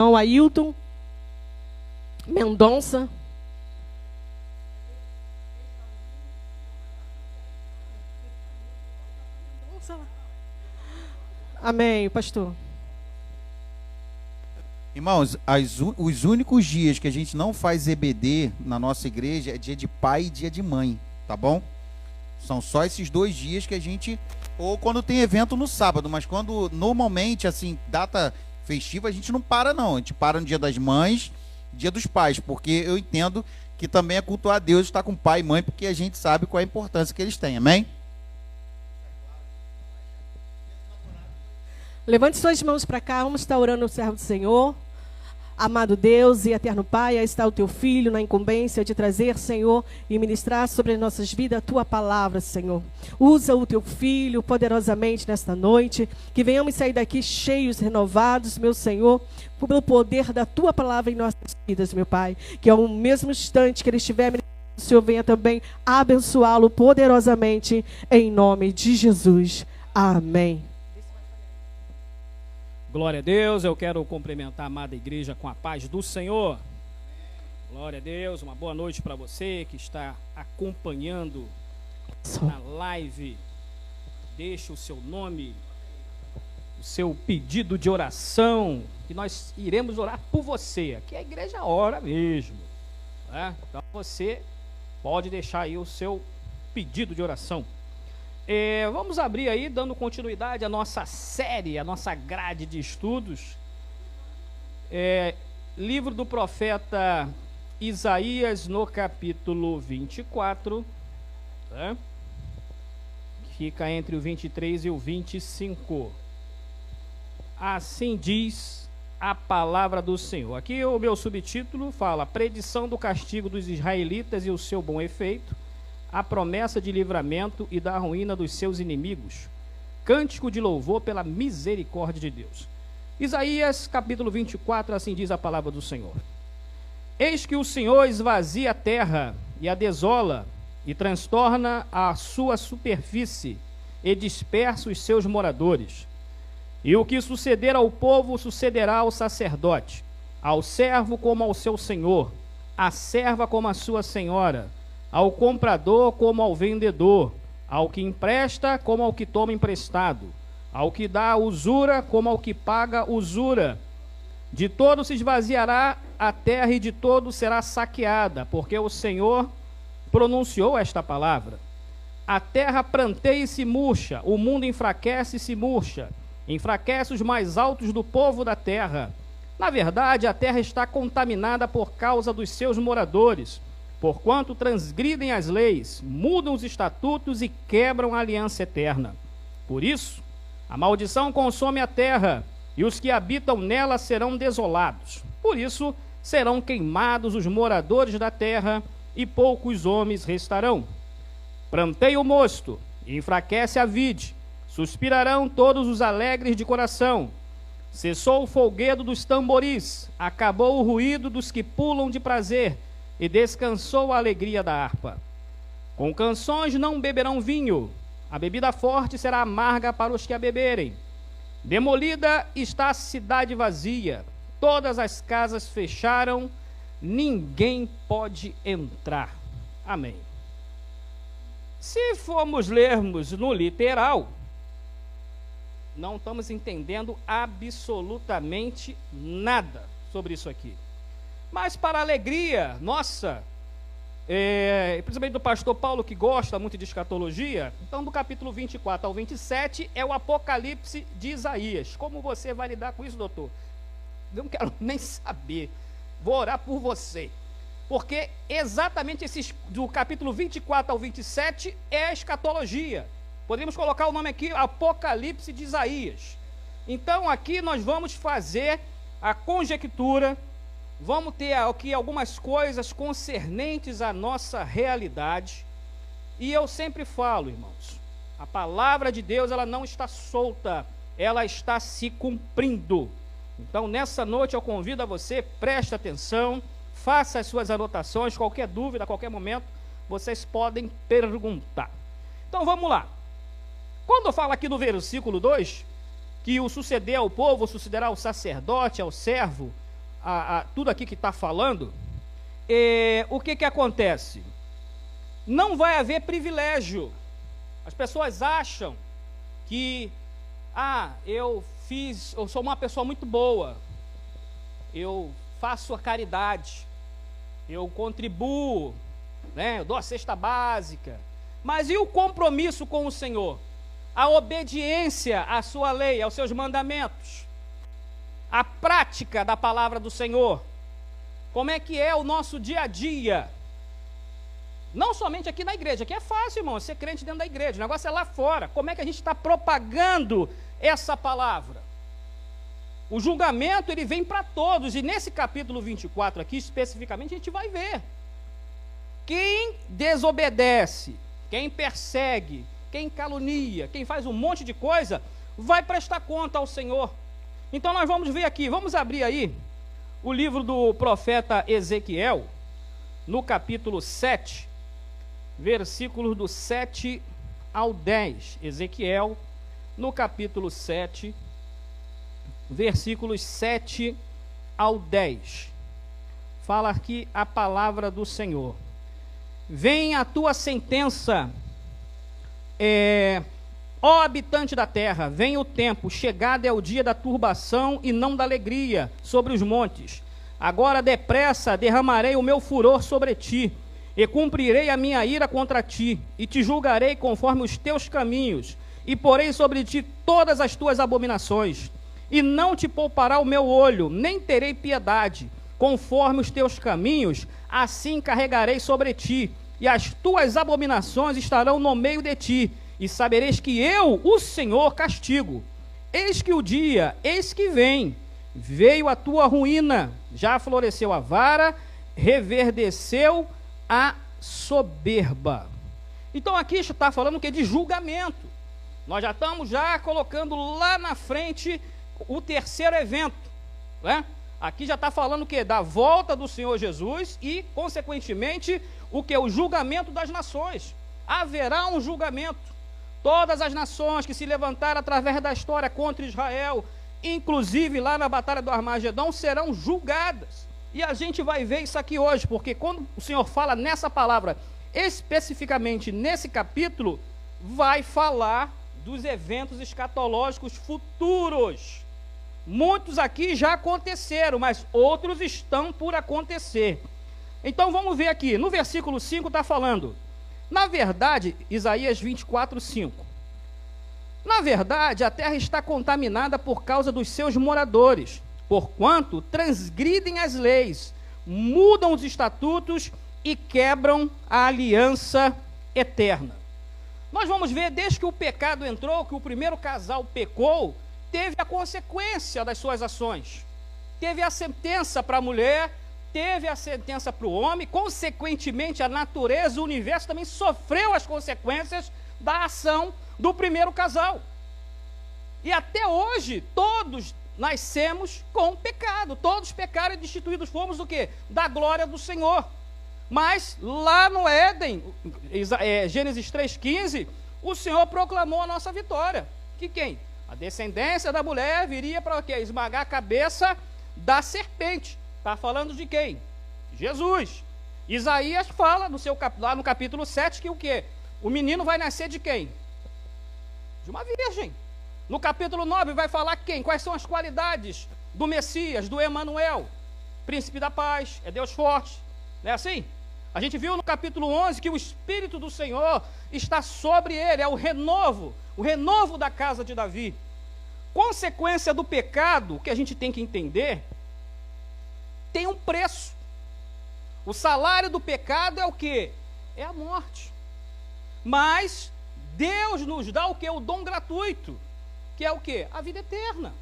Ailton Mendonça. Amém, pastor. Irmãos, os únicos dias que a gente não faz EBD na nossa igreja é dia de pai e dia de mãe, tá bom? São só esses 2 dias que a gente, ou quando tem evento no sábado, mas quando normalmente, assim, data festiva, a gente não para não, a gente para no dia das mães, dia dos pais, porque eu entendo que também é cultuar a Deus estar com pai e mãe, porque a gente sabe qual é a importância que eles têm, amém? Levante suas mãos para cá, vamos estar orando o servo do Senhor. Amado Deus e eterno Pai, aí está o teu filho na incumbência de trazer, Senhor, e ministrar sobre as nossas vidas a tua palavra, Senhor. Usa o teu filho poderosamente nesta noite, que venhamos sair daqui cheios, renovados, meu Senhor, pelo poder da tua palavra em nossas vidas, meu Pai. Que ao mesmo instante que ele estiver ministrando, o Senhor venha também abençoá-lo poderosamente, em nome de Jesus. Amém. Glória a Deus, eu quero cumprimentar a amada igreja com a paz do Senhor. Glória a Deus, uma boa noite para você que está acompanhando na live. Deixe o seu nome, o seu pedido de oração, que nós iremos orar por você. Aqui a igreja ora mesmo, né? Então você pode deixar aí o seu pedido de oração. Vamos abrir aí, dando continuidade à nossa série, à nossa grade de estudos. Livro do profeta Isaías, no capítulo 24, tá? Fica entre o 23 e o 25. Assim diz a palavra do Senhor. Aqui o meu subtítulo fala: Predição do castigo dos israelitas e o seu bom efeito, a promessa de livramento e da ruína dos seus inimigos, cântico de louvor pela misericórdia de Deus. Isaías capítulo 24, assim diz a palavra do Senhor. Eis que o Senhor esvazia a terra e a desola, e transtorna a sua superfície, e dispersa os seus moradores. E o que suceder ao povo sucederá ao sacerdote, ao servo como ao seu senhor, à serva como à sua senhora, ao comprador como ao vendedor, ao que empresta como ao que toma emprestado, ao que dá usura como ao que paga usura. De todo se esvaziará a terra e de todo será saqueada, porque o Senhor pronunciou esta palavra. A terra pranteia e se murcha, o mundo enfraquece e se murcha, enfraquece os mais altos do povo da terra. Na verdade, a terra está contaminada por causa dos seus moradores, porquanto transgridem as leis, mudam os estatutos e quebram a aliança eterna. Por isso, a maldição consome a terra, e os que habitam nela serão desolados. Por isso, serão queimados os moradores da terra, e poucos homens restarão. Pranteia o mosto, e enfraquece a vide, suspirarão todos os alegres de coração. Cessou o folguedo dos tamboris, acabou o ruído dos que pulam de prazer, e descansou a alegria da harpa. Com canções não beberão vinho, a bebida forte será amarga para os que a beberem. Demolida está a cidade vazia, todas as casas fecharam, ninguém pode entrar. Amém. Se formos lermos no literal, não estamos entendendo absolutamente nada sobre isso aqui. Mas para a alegria nossa, principalmente do pastor Paulo, que gosta muito de escatologia, então do capítulo 24 ao 27 é o Apocalipse de Isaías. Como você vai lidar com isso, doutor? Não quero nem saber. Vou orar por você. Porque exatamente do capítulo 24 ao 27 é a escatologia. Podemos colocar o nome aqui, Apocalipse de Isaías. Então aqui nós vamos fazer a conjectura. Vamos ter aqui algumas coisas concernentes à nossa realidade. E eu sempre falo, irmãos, a palavra de Deus, ela não está solta, ela está se cumprindo. Então, nessa noite eu convido a você, preste atenção, faça as suas anotações, qualquer dúvida, a qualquer momento, vocês podem perguntar. Então, vamos lá. Quando eu falo aqui no versículo 2, que o suceder ao povo sucederá ao sacerdote, ao servo, tudo aqui que está falando, o que acontece? Não vai haver privilégio. As pessoas acham que, eu sou uma pessoa muito boa, eu faço a caridade, eu contribuo, né, eu dou a cesta básica, mas e o compromisso com o Senhor? A obediência à sua lei, aos seus mandamentos, a prática da palavra do Senhor, como é que é o nosso dia a dia? Não somente aqui na igreja, aqui é fácil, irmão, ser crente dentro da igreja, o negócio é lá fora. Como é que a gente está propagando essa palavra? O julgamento, ele vem para todos, e nesse capítulo 24 aqui, especificamente, a gente vai ver. Quem desobedece, quem persegue, quem calunia, quem faz um monte de coisa, vai prestar conta ao Senhor. Então nós vamos ver aqui, vamos abrir aí o livro do profeta Ezequiel, no capítulo 7, versículos do 7 ao 10. Ezequiel, no capítulo 7, versículos 7 ao 10. Fala aqui a palavra do Senhor. Vem a tua sentença, ó habitante da terra, vem o tempo, chegado é o dia da turbação e não da alegria sobre os montes. Agora depressa derramarei o meu furor sobre ti, e cumprirei a minha ira contra ti, e te julgarei conforme os teus caminhos, e porei sobre ti todas as tuas abominações, e não te poupará o meu olho, nem terei piedade, conforme os teus caminhos, assim carregarei sobre ti, e as tuas abominações estarão no meio de ti, e sabereis que eu, o Senhor, castigo. Eis que o dia, eis que vem, veio a tua ruína, já floresceu a vara, reverdeceu a soberba. Então aqui está falando o que? De julgamento. Nós já estamos colocando lá na frente o terceiro evento, né? Aqui já está falando o que? Da volta do Senhor Jesus e, consequentemente, o que? O julgamento das nações. Haverá um julgamento. Todas as nações que se levantaram através da história contra Israel, inclusive lá na batalha do Armagedão, serão julgadas. E a gente vai ver isso aqui hoje, porque quando o Senhor fala nessa palavra, especificamente nesse capítulo, vai falar dos eventos escatológicos futuros. Muitos aqui já aconteceram, mas outros estão por acontecer. Então vamos ver aqui, no versículo 5 está falando, na verdade, Isaías 24, 5. Na verdade, a terra está contaminada por causa dos seus moradores, porquanto transgridem as leis, mudam os estatutos e quebram a aliança eterna. Nós vamos ver, desde que o pecado entrou, que o primeiro casal pecou, teve a consequência das suas ações. Teve a sentença para a mulher, teve a sentença para o homem, consequentemente a natureza, o universo também sofreu as consequências da ação do primeiro casal. E até hoje, todos nascemos com pecado, todos pecaram e destituídos fomos do quê? Da glória do Senhor. Mas lá no Éden, Gênesis 3,15, o Senhor proclamou a nossa vitória. Que quem? A descendência da mulher viria para o quê? Esmagar a cabeça da serpente. Está falando de quem? Jesus. Isaías fala lá no capítulo 7 que o quê? O menino vai nascer de quem? De uma virgem. No capítulo 9 vai falar quem? Quais são as qualidades do Messias, do Emanuel? Príncipe da paz, é Deus forte. Não é assim? A gente viu no capítulo 11 que o Espírito do Senhor está sobre ele, é o renovo da casa de Davi. Consequência do pecado, o que a gente tem que entender, tem um preço. O salário do pecado é o quê? É a morte. Mas Deus nos dá o quê? O dom gratuito, que é o quê? A vida eterna.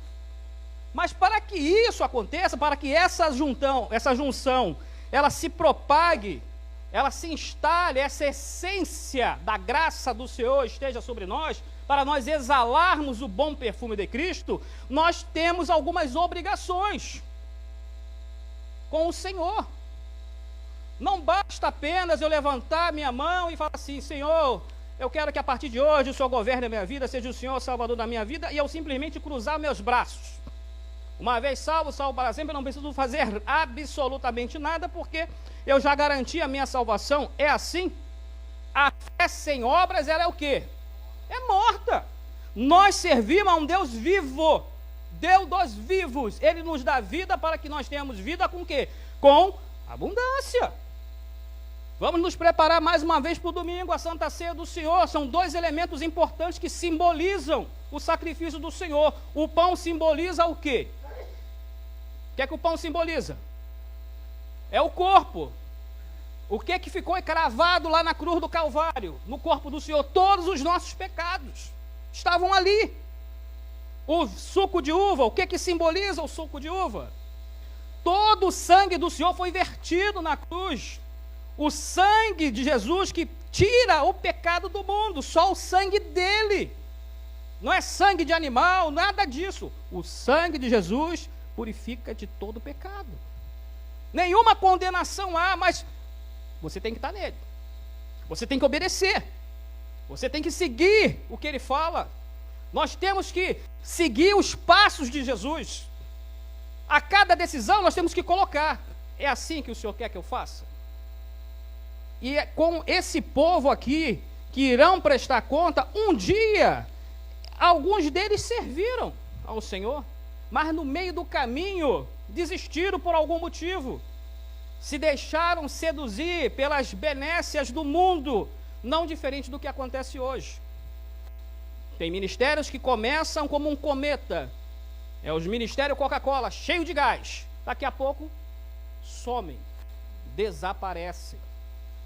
Mas para que isso aconteça, para que essa junção, ela se propague, ela se instale, essa essência da graça do Senhor esteja sobre nós, para nós exalarmos o bom perfume de Cristo, nós temos algumas obrigações com o Senhor. Não basta apenas eu levantar minha mão e falar assim: Senhor, eu quero que a partir de hoje o Senhor governe a minha vida, seja o Senhor o Salvador da minha vida, e eu simplesmente cruzar meus braços. Uma vez salvo, salvo para sempre, eu não preciso fazer absolutamente nada, porque eu já garanti a minha salvação. É assim? A fé sem obras, ela é o quê? É morta. Nós servimos a um Deus vivo, Deus dos vivos. Ele nos dá vida para que nós tenhamos vida com o quê? Com abundância. Vamos nos preparar mais uma vez para o domingo, a Santa Ceia do Senhor. São dois elementos importantes que simbolizam o sacrifício do Senhor. O pão simboliza o quê? O que é que o pão simboliza? É o corpo. O que é que ficou cravado lá na cruz do Calvário? No corpo do Senhor, todos os nossos pecados estavam ali. O suco de uva, o que é que simboliza o suco de uva? Todo o sangue do Senhor foi vertido na cruz. O sangue de Jesus que tira o pecado do mundo, só o sangue dele. Não é sangue de animal, nada disso. O sangue de Jesus purifica de todo pecado. Nenhuma condenação há, mas você tem que estar nele. Você tem que obedecer. Você tem que seguir o que ele fala. Nós temos que seguir os passos de Jesus. A cada decisão nós temos que colocar. É assim que o Senhor quer que eu faça? E é com esse povo aqui, que irão prestar conta, um dia, alguns deles serviram ao Senhor, mas no meio do caminho, desistiram por algum motivo, se deixaram seduzir pelas benécias do mundo, não diferente do que acontece hoje. Tem ministérios que começam como um cometa, é os ministérios Coca-Cola, cheio de gás, daqui a pouco somem, desaparecem.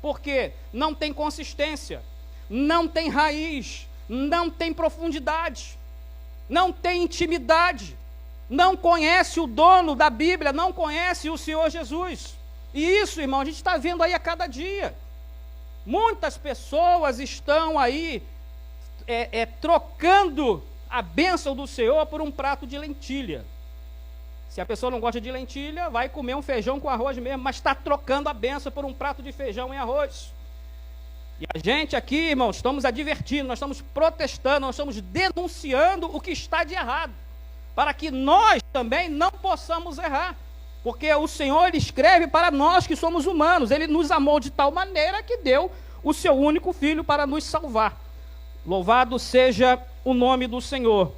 Porque não tem consistência, não tem raiz, não tem profundidade, não tem intimidade, não conhece o dono da Bíblia, não conhece o Senhor Jesus. E isso, irmão, a gente está vendo aí a cada dia. Muitas pessoas estão aí trocando a bênção do Senhor por um prato de lentilha. Se a pessoa não gosta de lentilha, vai comer um feijão com arroz mesmo, mas está trocando a bênção por um prato de feijão e arroz. E a gente aqui, irmãos, estamos advertindo, nós estamos protestando, nós estamos denunciando o que está de errado, para que nós também não possamos errar. Porque o Senhor, Ele escreve para nós que somos humanos, Ele nos amou de tal maneira que deu o seu único Filho para nos salvar. Louvado seja o nome do Senhor.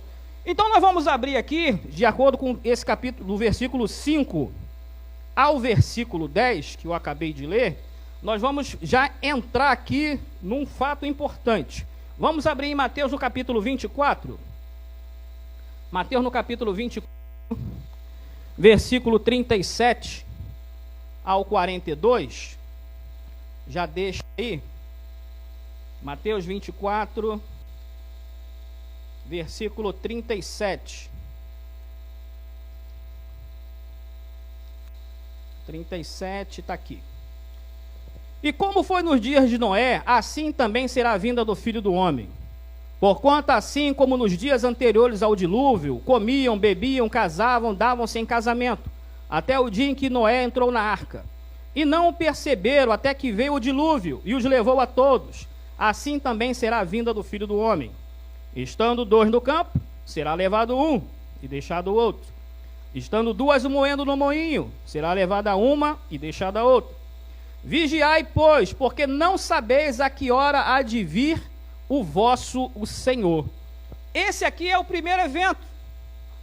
Então nós vamos abrir aqui, de acordo com esse capítulo, do versículo 5 ao versículo 10, que eu acabei de ler, nós vamos já entrar aqui num fato importante. Vamos abrir em Mateus no capítulo 24. Mateus no capítulo 24, versículo 37 ao 42. Já deixa aí. Mateus 24, versículo 37. 37 está aqui. E como foi nos dias de Noé, assim também será a vinda do Filho do Homem. Porquanto assim como nos dias anteriores ao dilúvio, comiam, bebiam, casavam, davam-se em casamento, até o dia em que Noé entrou na arca. E não o perceberam até que veio o dilúvio e os levou a todos. Assim também será a vinda do Filho do Homem. Estando dois no campo, será levado um e deixado o outro. Estando duas moendo no moinho, será levada uma e deixada a outra. Vigiai, pois, porque não sabeis a que hora há de vir o Senhor. Esse aqui é o primeiro evento,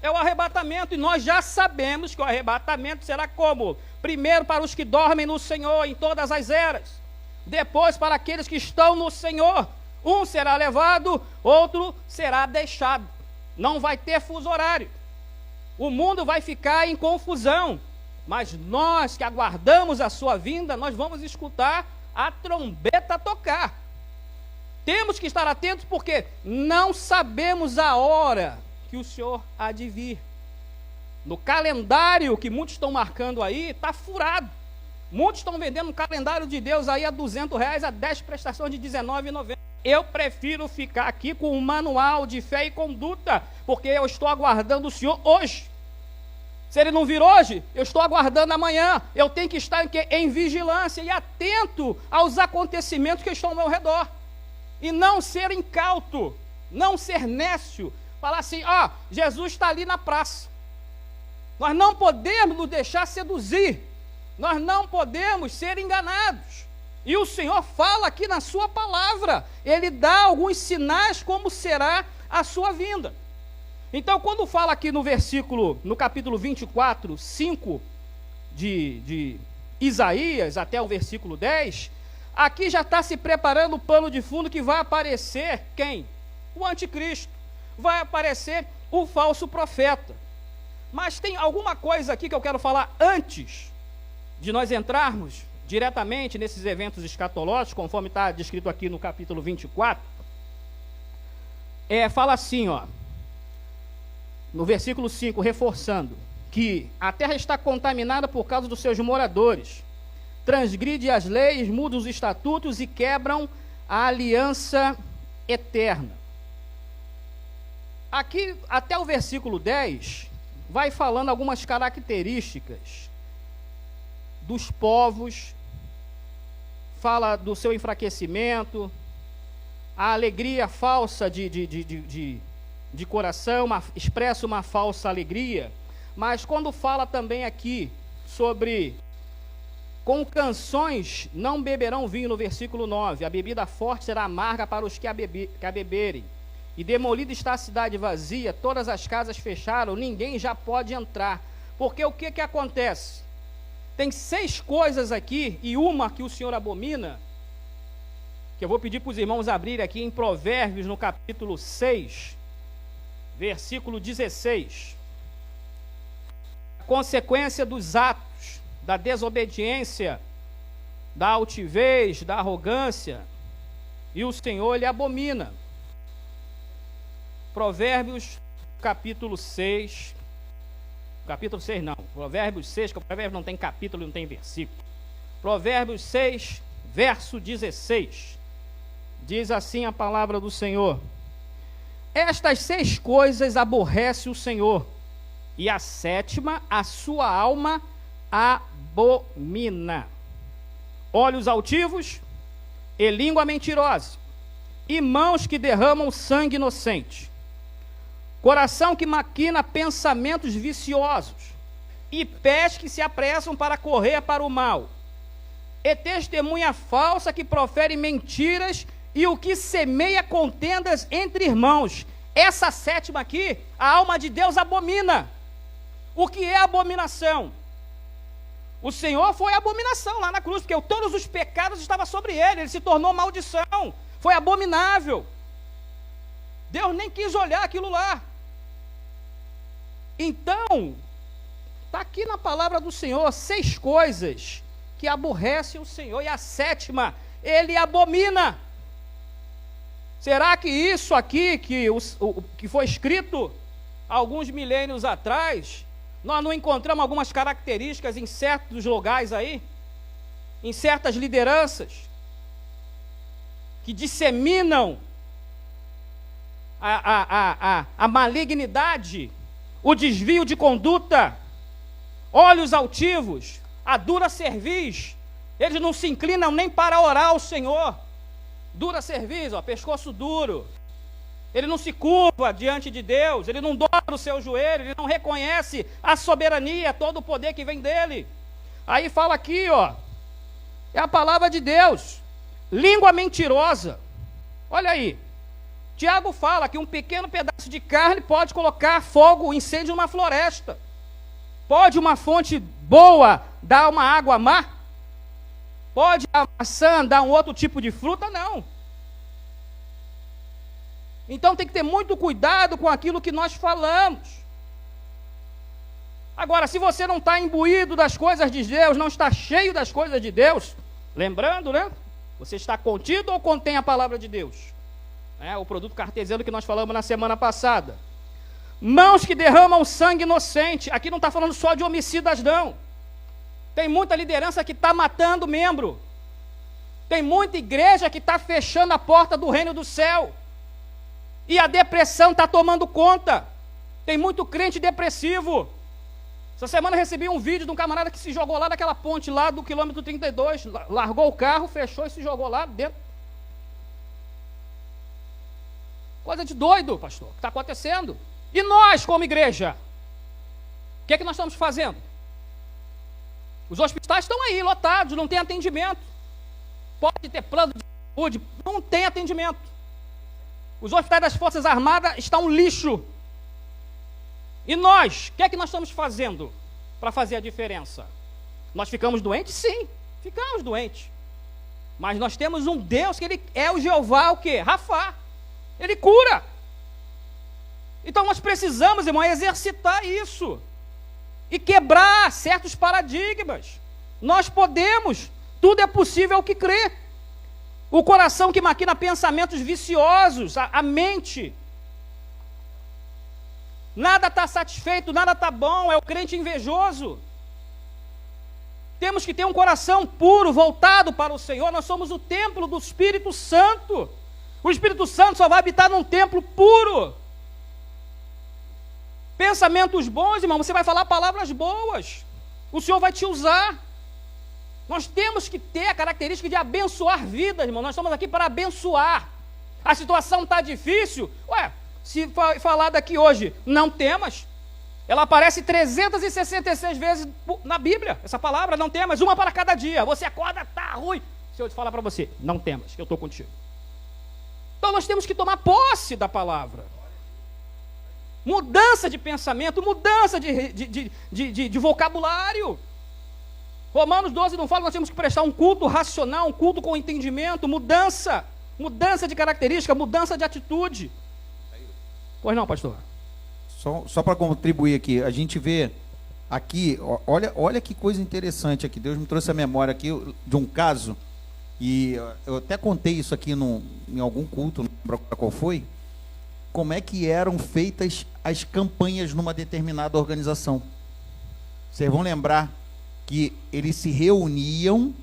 é o arrebatamento, e nós já sabemos que o arrebatamento será como? Primeiro para os que dormem no Senhor em todas as eras, depois para aqueles que estão no Senhor. Um será levado, outro será deixado. Não vai ter fuso horário. O mundo vai ficar em confusão. Mas nós que aguardamos a sua vinda, nós vamos escutar a trombeta tocar. Temos que estar atentos porque não sabemos a hora que o Senhor há de vir. No calendário que muitos estão marcando aí, está furado. Muitos estão vendendo um calendário de Deus aí a R$200, a 10 prestações de R$19,90. Eu prefiro ficar aqui com um manual de fé e conduta, porque eu estou aguardando o Senhor hoje. Se Ele não vir hoje, eu estou aguardando amanhã. Eu tenho que estar em vigilância e atento aos acontecimentos que estão ao meu redor. E não ser incauto, não ser nécio. Falar assim, Jesus está ali na praça. Nós não podemos nos deixar seduzir. Nós não podemos ser enganados. E o Senhor fala aqui na sua palavra. Ele dá alguns sinais como será a sua vinda. Então, quando fala aqui no capítulo 24, 5 de Isaías, até o versículo 10, aqui já está se preparando o pano de fundo que vai aparecer quem? O anticristo. Vai aparecer o falso profeta. Mas tem alguma coisa aqui que eu quero falar antes de nós entrarmos diretamente nesses eventos escatológicos, conforme está descrito aqui no capítulo 24. Fala assim, ó, no versículo 5, reforçando, que a terra está contaminada por causa dos seus moradores, transgride as leis, muda os estatutos e quebram a aliança eterna. Aqui, até o versículo 10, vai falando algumas características dos povos, fala do seu enfraquecimento, a alegria falsa de coração, expressa uma falsa alegria, mas quando fala também aqui sobre com canções não beberão vinho, no versículo 9, a bebida forte será amarga para os que a beberem, e demolida está a cidade vazia, todas as casas fecharam, ninguém já pode entrar, porque o que acontece? Tem 6 coisas aqui, e uma que o Senhor abomina, que eu vou pedir para os irmãos abrirem aqui em Provérbios, no capítulo 6, versículo 16. A consequência dos atos, da desobediência, da altivez, da arrogância, e o Senhor lhe abomina. Provérbios, capítulo 6, capítulo 6 não, Provérbios 6, que o Provérbios não tem capítulo, não tem versículo. Provérbios 6, verso 16, diz assim a palavra do Senhor: estas 6 coisas aborrece o Senhor, e a 7ª a sua alma abomina: olhos altivos e língua mentirosa, e mãos que derramam sangue inocente, coração que maquina pensamentos viciosos, e pés que se apressam para correr para o mal, e testemunha falsa que profere mentiras, e o que semeia contendas entre irmãos. Essa 7ª aqui, a alma de Deus abomina. O que é abominação? O Senhor foi abominação lá na cruz, porque todos os pecados estavam sobre ele se tornou maldição, foi abominável. Deus nem quis olhar aquilo lá. Então, está aqui na palavra do Senhor 6 coisas que aborrecem o Senhor, e a 7ª ele abomina. Será que isso aqui, que foi escrito alguns milênios atrás, nós não encontramos algumas características em certos lugares aí, em certas lideranças, que disseminam a malignidade, o desvio de conduta, olhos altivos, a dura cerviz, eles não se inclinam nem para orar ao Senhor. Dura cerviz, pescoço duro, ele não se curva diante de Deus, ele não dobra o seu joelho, ele não reconhece a soberania, todo o poder que vem dele. Aí fala aqui, é a palavra de Deus, língua mentirosa. Olha aí, Tiago fala que um pequeno pedaço de carne pode colocar fogo, incêndio numa floresta. Pode uma fonte boa dar uma água má? Pode a maçã dar um outro tipo de fruta? Não. Então tem que ter muito cuidado com aquilo que nós falamos. Agora, se você não está imbuído das coisas de Deus, não está cheio das coisas de Deus, lembrando, né? Você está contido ou contém a palavra de Deus? O produto cartesiano que nós falamos na semana passada. Mãos que derramam sangue inocente. Aqui não está falando só de homicidas, não. Tem muita liderança que está matando membro. Tem muita igreja que está fechando a porta do reino do céu. E a depressão está tomando conta. Tem muito crente depressivo. Essa semana eu recebi um vídeo de um camarada que se jogou lá naquela ponte lá do quilômetro 32. Largou o carro, fechou e se jogou lá dentro. Coisa de doido, pastor, o que está acontecendo? E nós, como igreja? que é que nós estamos fazendo? Os hospitais estão aí, lotados, não tem atendimento. Pode ter plano de saúde, não tem atendimento. Os hospitais das Forças Armadas estão um lixo. E nós, o que é que nós estamos fazendo para fazer a diferença? Nós ficamos doentes? Sim, ficamos doentes. Mas nós temos um Deus que ele é o Jeová, o quê? Rafá. Ele cura. Então nós precisamos, irmão, exercitar isso. E quebrar certos paradigmas. Nós podemos, tudo é possível ao que crê. O coração que maquina pensamentos viciosos, a mente. Nada está satisfeito, nada está bom, é o crente invejoso. Temos que ter um coração puro, voltado para o Senhor. Nós somos o templo do Espírito Santo. O Espírito Santo só vai habitar num templo puro. Pensamentos bons, irmão, você vai falar palavras boas. O Senhor vai te usar. Nós temos que ter a característica de abençoar vidas, irmão. Nós estamos aqui para abençoar. A situação está difícil. Se falar daqui hoje, não temas. Ela aparece 366 vezes na Bíblia. Essa palavra, não temas, uma para cada dia. Você acorda, tá ruim. O Senhor fala para você, não temas, que eu estou contigo. Então nós temos que tomar posse da palavra. Mudança de pensamento, mudança de vocabulário. Romanos 12 não fala, nós temos que prestar um culto racional, um culto com entendimento, mudança de característica, mudança de atitude. Pois não, pastor? Só para contribuir aqui, a gente vê aqui, olha que coisa interessante aqui, Deus me trouxe a memória aqui de um caso, e eu até contei isso aqui em algum culto, não lembro qual foi, como é que eram feitas as campanhas numa determinada organização. Vocês vão lembrar que eles se reuniam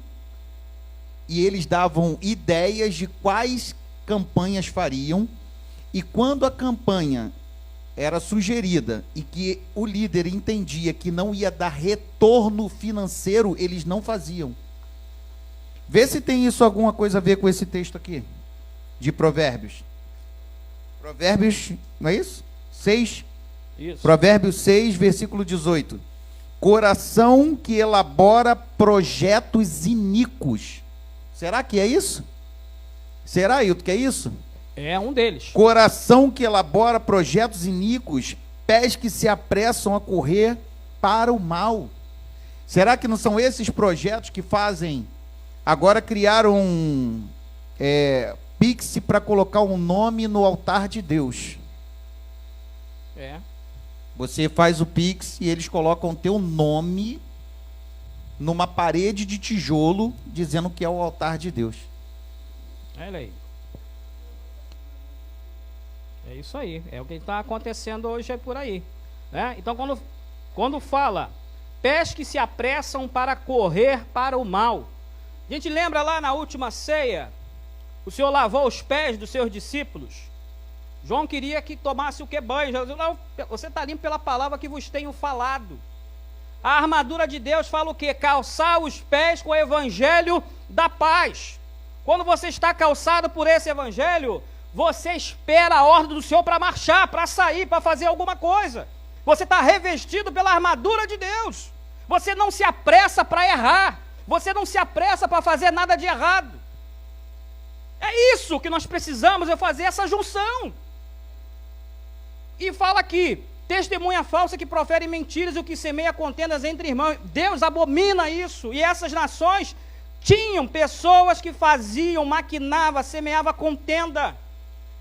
e eles davam ideias de quais campanhas fariam, e quando a campanha era sugerida e que o líder entendia que não ia dar retorno financeiro, eles não faziam. Vê se tem isso alguma coisa a ver com esse texto aqui, de Provérbios. Provérbios, não é isso? 6? Isso. Provérbios 6, versículo 18. Coração que elabora projetos iníquos. Será que é isso? Será, Hilton, que é isso? É um deles. Coração que elabora projetos iníquos, pés que se apressam a correr para o mal. Será que não são esses projetos que fazem... Agora criaram Pix para colocar um nome no altar de Deus. Você faz o Pix e eles colocam teu nome numa parede de tijolo, dizendo que é o altar de Deus. Olha aí. É isso aí. É o que está acontecendo hoje por aí. Né? Então, quando fala, pés que se apressam para correr para o mal. A gente lembra lá na última ceia, o Senhor lavou os pés dos seus discípulos. João queria que tomasse o que banho. Jesus, não, você está limpo pela palavra que vos tenho falado. A armadura de Deus fala o quê? Calçar os pés com o evangelho da paz. Quando você está calçado por esse evangelho, você espera a ordem do Senhor para marchar, para sair, para fazer alguma coisa. Você está revestido pela armadura de Deus. Você não se apressa para errar. Você não se apressa para fazer nada de errado. É isso que nós precisamos, é fazer essa junção. E fala aqui, testemunha falsa que profere mentiras e o que semeia contendas entre irmãos. Deus abomina isso. E essas nações tinham pessoas que faziam, maquinavam, semeavam contenda.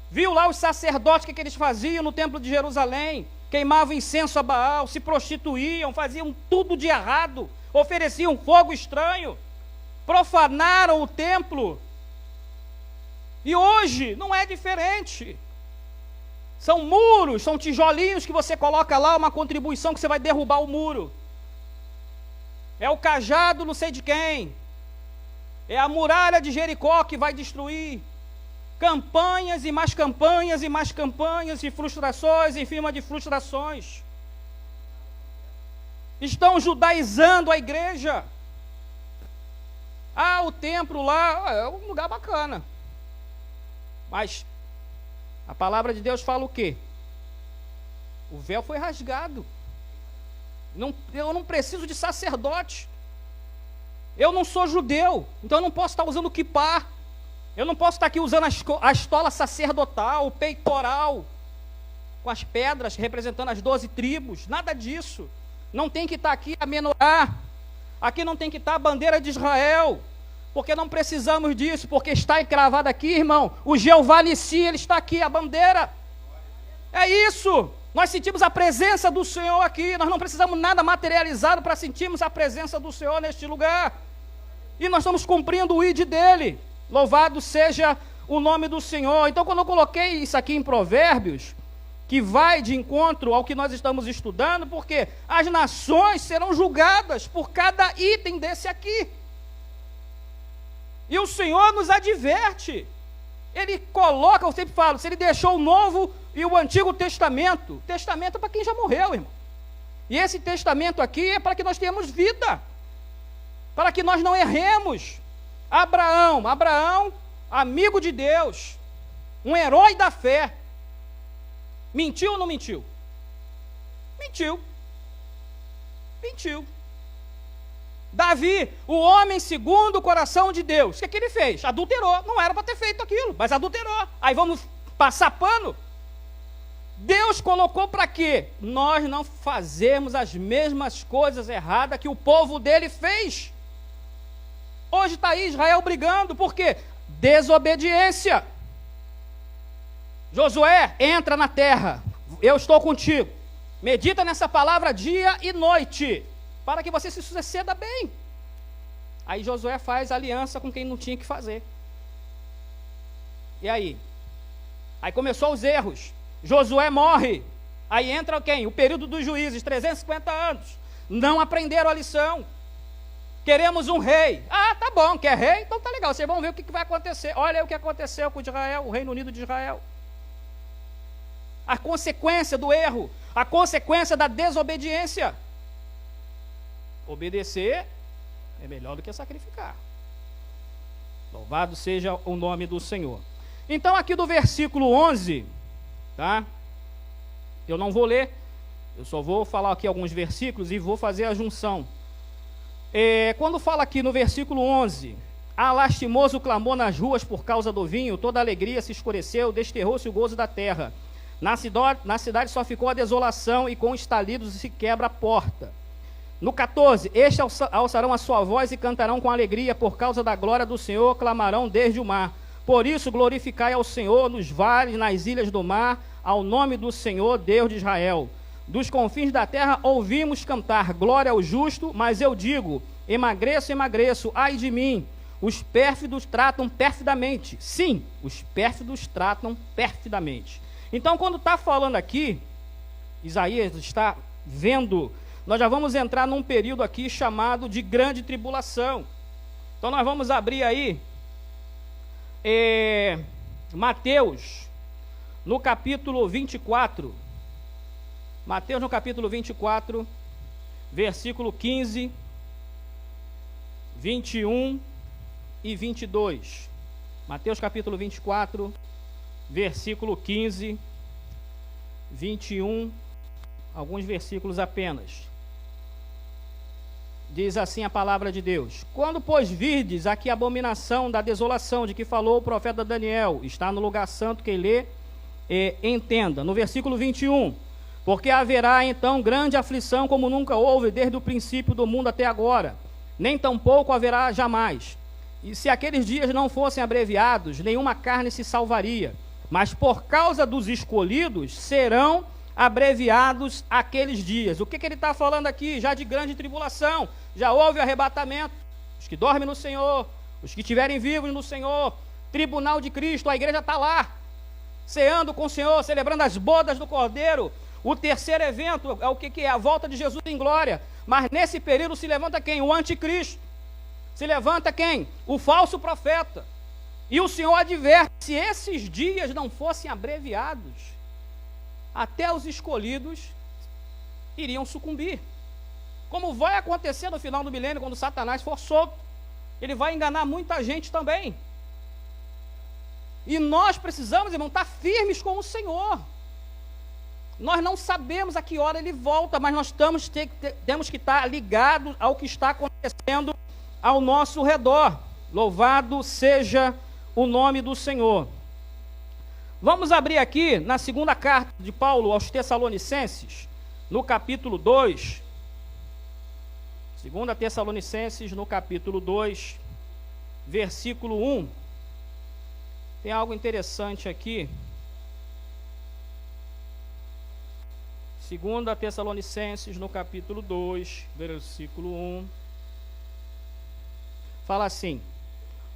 Viu lá os sacerdotes, o que eles faziam no templo de Jerusalém? Queimavam incenso a Baal, se prostituíam, faziam tudo de errado, ofereciam fogo estranho, profanaram o templo. E hoje não é diferente. São muros, são tijolinhos que você coloca lá, uma contribuição que você vai derrubar o muro. É o cajado não sei de quem. É a muralha de Jericó que vai destruir. Campanhas e mais campanhas e mais campanhas e frustrações em cima de frustrações. Estão judaizando a igreja. O templo lá é um lugar bacana. Mas a palavra de Deus fala o quê? O véu foi rasgado. Eu não preciso de sacerdote. Eu não sou judeu, então eu não posso estar usando o quipá. Eu não posso estar aqui usando a estola sacerdotal, o peitoral, com as pedras representando as 12 tribos. Nada disso. Não tem que estar aqui a menorá. Aqui não tem que estar a bandeira de Israel. Porque não precisamos disso, porque está encravado aqui, irmão. O Jeová Nissi, ele está aqui, a bandeira. É isso. Nós sentimos a presença do Senhor aqui. Nós não precisamos nada materializado para sentirmos a presença do Senhor neste lugar. E nós estamos cumprindo o ID dele. Louvado seja o nome do Senhor. Então, quando eu coloquei isso aqui em Provérbios, que vai de encontro ao que nós estamos estudando, porque as nações serão julgadas por cada item desse aqui. E o Senhor nos adverte. Ele coloca, eu sempre falo, se ele deixou o Novo e o Antigo Testamento. Testamento é para quem já morreu, irmão. E esse testamento aqui é para que nós tenhamos vida. Para que nós não erremos. Abraão, amigo de Deus, um herói da fé. Mentiu ou não mentiu? Mentiu. Davi, o homem segundo o coração de Deus. O que ele fez? Adulterou. Não era para ter feito aquilo, mas adulterou. Aí vamos passar pano? Deus colocou para quê? Nós não fazemos as mesmas coisas erradas que o povo dele fez. Hoje está aí Israel brigando, por quê? Desobediência. Josué, entra na terra, eu estou contigo. Medita nessa palavra dia e noite, para que você se suceda bem. Aí Josué faz aliança com quem não tinha que fazer. E aí? Aí começou os erros. Josué morre. Aí entra quem? O período dos juízes, 350 anos. Não aprenderam a lição. Queremos um rei. Ah, tá bom, quer rei? Então tá legal, vocês vão ver o que vai acontecer. Olha aí o que aconteceu com Israel, o Reino Unido de Israel. A consequência do erro, a consequência da desobediência. Obedecer é melhor do que sacrificar. Louvado seja o nome do Senhor. Então aqui do versículo 11, tá? Eu não vou ler, eu só vou falar aqui alguns versículos e vou fazer a junção. Quando fala aqui no versículo 11, lastimoso clamor nas ruas por causa do vinho, toda a alegria se escureceu, desterrou-se o gozo da terra. Na cidade só ficou a desolação e com estalidos se quebra a porta. No 14, estes alçarão a sua voz e cantarão com alegria por causa da glória do Senhor, clamarão desde o mar. Por isso glorificai ao Senhor nos vales, nas ilhas do mar, ao nome do Senhor, Deus de Israel. Dos confins da terra ouvimos cantar, glória ao justo, mas eu digo, emagreço, ai de mim. Os pérfidos tratam perfidamente. Sim, os pérfidos tratam perfidamente. Então, quando está falando aqui, Isaías está vendo, nós já vamos entrar num período aqui chamado de grande tribulação. Então, nós vamos abrir aí, Mateus, no capítulo 24, Mateus no capítulo 24, versículo 15, 21 e 22. Mateus capítulo 24, versículo 15, 21, alguns versículos apenas. Diz assim a palavra de Deus: quando, pois, virdes aqui a abominação da desolação de que falou o profeta Daniel, está no lugar santo, quem lê, entenda. No versículo 21, porque haverá então grande aflição como nunca houve desde o princípio do mundo até agora, nem tampouco haverá jamais. E se aqueles dias não fossem abreviados, nenhuma carne se salvaria, mas por causa dos escolhidos serão abreviados aqueles dias. O que ele está falando aqui? Já de grande tribulação, já houve arrebatamento. Os que dormem no Senhor, os que estiverem vivos no Senhor, tribunal de Cristo, a igreja está lá, ceando com o Senhor, celebrando as bodas do Cordeiro. O terceiro evento é o que é? A volta de Jesus em glória. Mas nesse período se levanta quem? O anticristo. Se levanta quem? O falso profeta. E o Senhor adverte, se esses dias não fossem abreviados, até os escolhidos iriam sucumbir. Como vai acontecer no final do milênio, quando Satanás for solto. Ele vai enganar muita gente também. E nós precisamos, irmão, estar firmes com o Senhor. Nós não sabemos a que hora ele volta, mas nós temos que estar ligados ao que está acontecendo ao nosso redor. Louvado seja o nome do Senhor. Vamos abrir aqui na segunda carta de Paulo aos Tessalonicenses, no capítulo 2. 2 Tessalonicenses, no capítulo 2, versículo 1. Tem algo interessante aqui. 2 Tessalonicenses, no capítulo 2, versículo 1. Fala assim: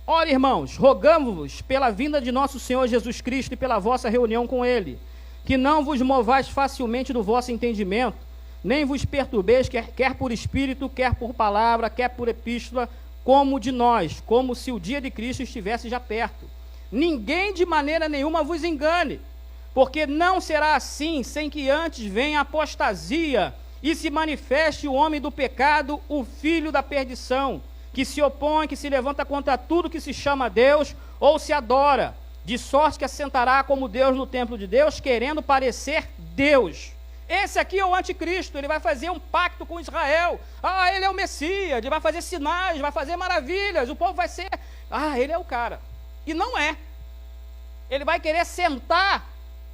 ora, irmãos, rogamos-vos pela vinda de nosso Senhor Jesus Cristo e pela vossa reunião com Ele, que não vos movais facilmente do vosso entendimento, nem vos perturbeis, quer por espírito, quer por palavra, quer por epístola, como de nós, como se o dia de Cristo estivesse já perto. Ninguém de maneira nenhuma vos engane, porque não será assim, sem que antes venha a apostasia e se manifeste o homem do pecado, o filho da perdição, que se opõe, que se levanta contra tudo que se chama Deus ou se adora, de sorte que assentará como Deus no templo de Deus, querendo parecer Deus. Esse aqui é o anticristo, ele vai fazer um pacto com Israel. Ah, ele é o Messias, ele vai fazer sinais, vai fazer maravilhas, o povo vai ser... Ah, ele é o cara. E não é. Ele vai querer sentar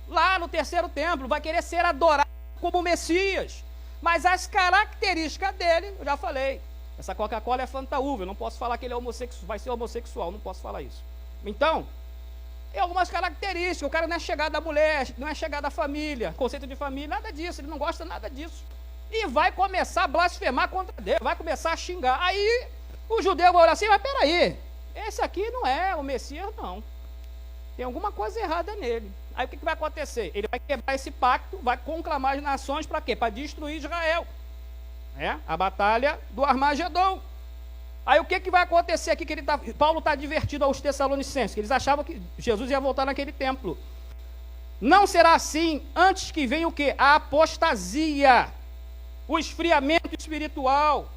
lá no terceiro templo, vai querer ser adorado como Messias. Mas as características dele, eu já falei. Essa Coca-Cola é fantaúva, eu não posso falar que ele é homossexual, vai ser homossexual, não posso falar isso. Então, tem algumas características, o cara não é chegado à mulher, não é chegado à família, conceito de família, nada disso, ele não gosta nada disso. E vai começar a blasfemar contra Deus, vai começar a xingar. Aí, o judeu vai olhar assim, mas peraí, esse aqui não é o Messias, não. Tem alguma coisa errada nele. Aí o que vai acontecer? Ele vai quebrar esse pacto, vai conclamar as nações para quê? Para destruir Israel. A batalha do Armagedon. Aí o que vai acontecer aqui? Paulo está advertido aos Tessalonicenses, que eles achavam que Jesus ia voltar naquele templo. Não será assim antes que venha o quê? A apostasia, o esfriamento espiritual.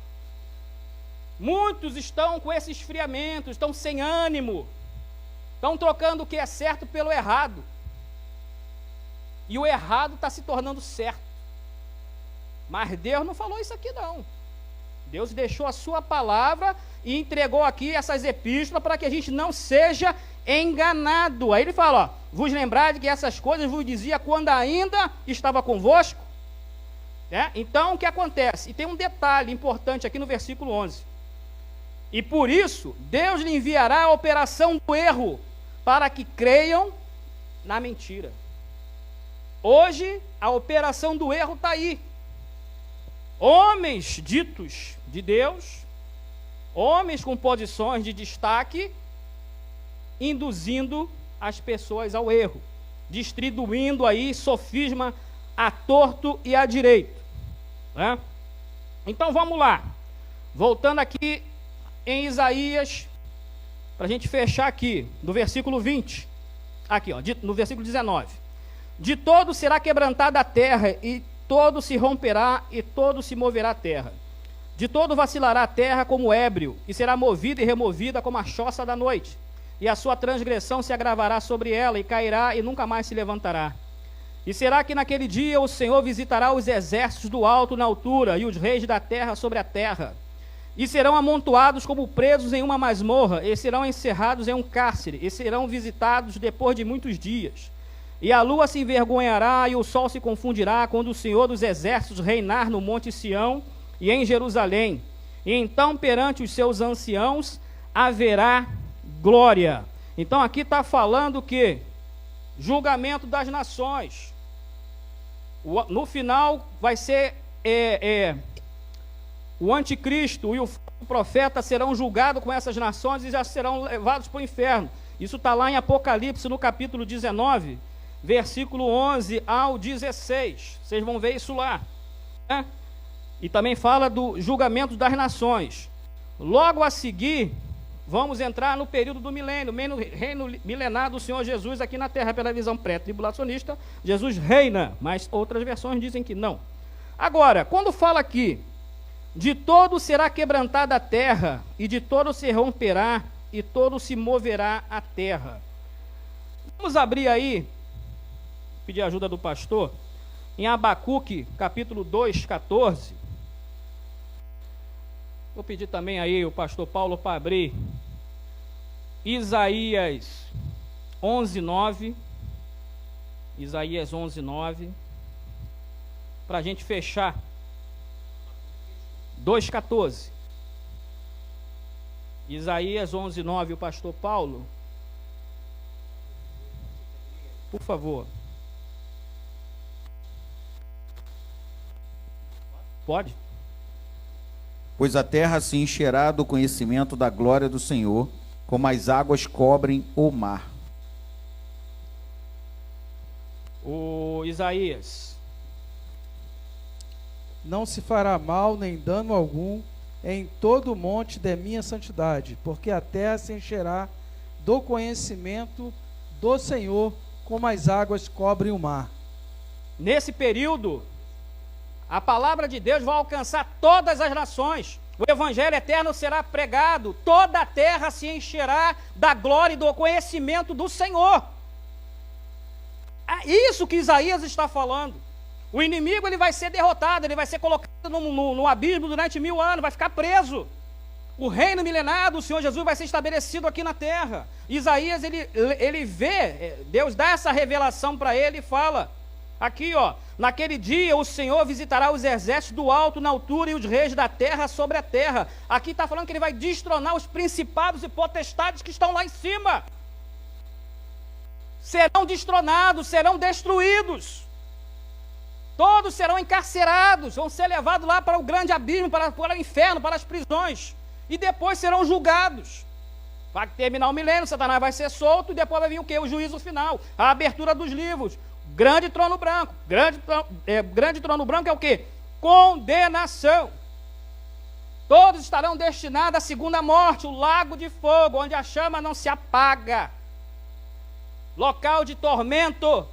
Muitos estão com esse esfriamento, estão sem ânimo, estão trocando o que é certo pelo errado. E o errado está se tornando certo. Mas Deus não falou isso aqui não. Deus deixou a sua palavra e entregou aqui essas epístolas para que a gente não seja enganado. Aí ele fala, ó, vos lembrai de que essas coisas vos dizia quando ainda estava convosco? Então o que acontece? E tem um detalhe importante aqui no versículo 11. E por isso Deus lhe enviará a operação do erro, para que creiam na mentira. Hoje a operação do erro está aí. Homens ditos de Deus, homens com posições de destaque, induzindo as pessoas ao erro, distribuindo aí sofisma a torto e a direito. Então vamos lá, voltando aqui em Isaías, para a gente fechar aqui, no versículo 20, aqui ó, no versículo 19. De todo será quebrantada a terra, e todo se romperá, e todo se moverá a terra. De todo vacilará a terra como ébrio, e será movida e removida como a choça da noite. E a sua transgressão se agravará sobre ela, e cairá, e nunca mais se levantará. E será que naquele dia o Senhor visitará os exércitos do alto na altura, e os reis da terra sobre a terra. E serão amontoados como presos em uma masmorra, e serão encerrados em um cárcere, e serão visitados depois de muitos dias. E a lua se envergonhará, e o sol se confundirá, quando o Senhor dos exércitos reinar no monte Sião e em Jerusalém. E então perante os seus anciãos haverá glória. Então aqui está falando que julgamento das nações. No final vai ser o anticristo e o profeta serão julgados com essas nações e já serão levados para o inferno. Isso está lá em Apocalipse, no capítulo 19, versículo 11 ao 16. Vocês vão ver isso lá. E também fala do julgamento das nações. Logo a seguir, vamos entrar no período do milênio, reino milenar do Senhor Jesus aqui na terra, pela visão pré-tribulacionista. Jesus reina, mas outras versões dizem que não. Agora, quando fala aqui, de todo será quebrantada a terra, e de todo se romperá, e todo se moverá a terra. Vamos abrir aí, pedir a ajuda do pastor, em Abacuque, capítulo 2, 14. Vou pedir também aí o pastor Paulo para abrir Isaías 11, 9. Isaías 11, 9. Para a gente fechar. 2,14. Isaías 11, 9, o pastor Paulo. Por favor. Pode? Pois a terra se encherá do conhecimento da glória do Senhor, como as águas cobrem o mar. O Isaías. Não se fará mal nem dano algum em todo o monte da minha santidade, porque a terra se encherá do conhecimento do Senhor, como as águas cobrem o mar. Nesse período, a palavra de Deus vai alcançar todas as nações. O evangelho eterno será pregado, toda a terra se encherá da glória e do conhecimento do Senhor. É isso que Isaías está falando. O inimigo ele vai ser derrotado, ele vai ser colocado no abismo durante 1000 anos, vai ficar preso. O reino milenar do Senhor Jesus vai ser estabelecido aqui na terra. Isaías, ele vê, Deus dá essa revelação para ele e fala, aqui ó, naquele dia o Senhor visitará os exércitos do alto na altura e os reis da terra sobre a terra. Aqui está falando que ele vai destronar os principados e potestades que estão lá em cima. Serão destronados, serão destruídos. Todos serão encarcerados, vão ser levados lá para o grande abismo, para o inferno, para as prisões. E depois serão julgados. Vai terminar o milênio, Satanás vai ser solto e depois vai vir o quê? O juízo final, a abertura dos livros. Grande trono branco. Grande trono branco é o quê? Condenação. Todos estarão destinados à segunda morte, o lago de fogo, onde a chama não se apaga. Local de tormento.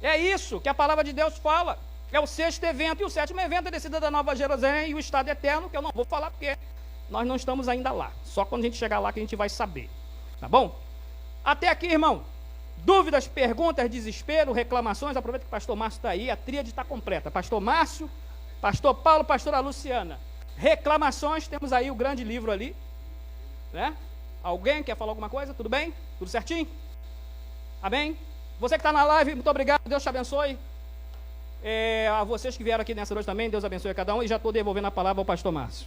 É isso que a palavra de Deus fala. É o 6º evento. E o 7º evento é a descida da Nova Jerusalém e o estado eterno, que eu não vou falar porque nós não estamos ainda lá. Só quando a gente chegar lá que a gente vai saber. Tá bom? Até aqui, irmão. Dúvidas, perguntas, desespero, reclamações. Aproveita que o pastor Márcio está aí. A tríade está completa. Pastor Márcio, pastor Paulo, pastora Luciana. Reclamações. Temos aí o grande livro ali. Né? Alguém quer falar alguma coisa? Tudo bem? Tudo certinho? Amém? Você que está na live, muito obrigado, Deus te abençoe. A vocês que vieram aqui nessa noite também, Deus abençoe a cada um. E já estou devolvendo a palavra ao pastor Márcio.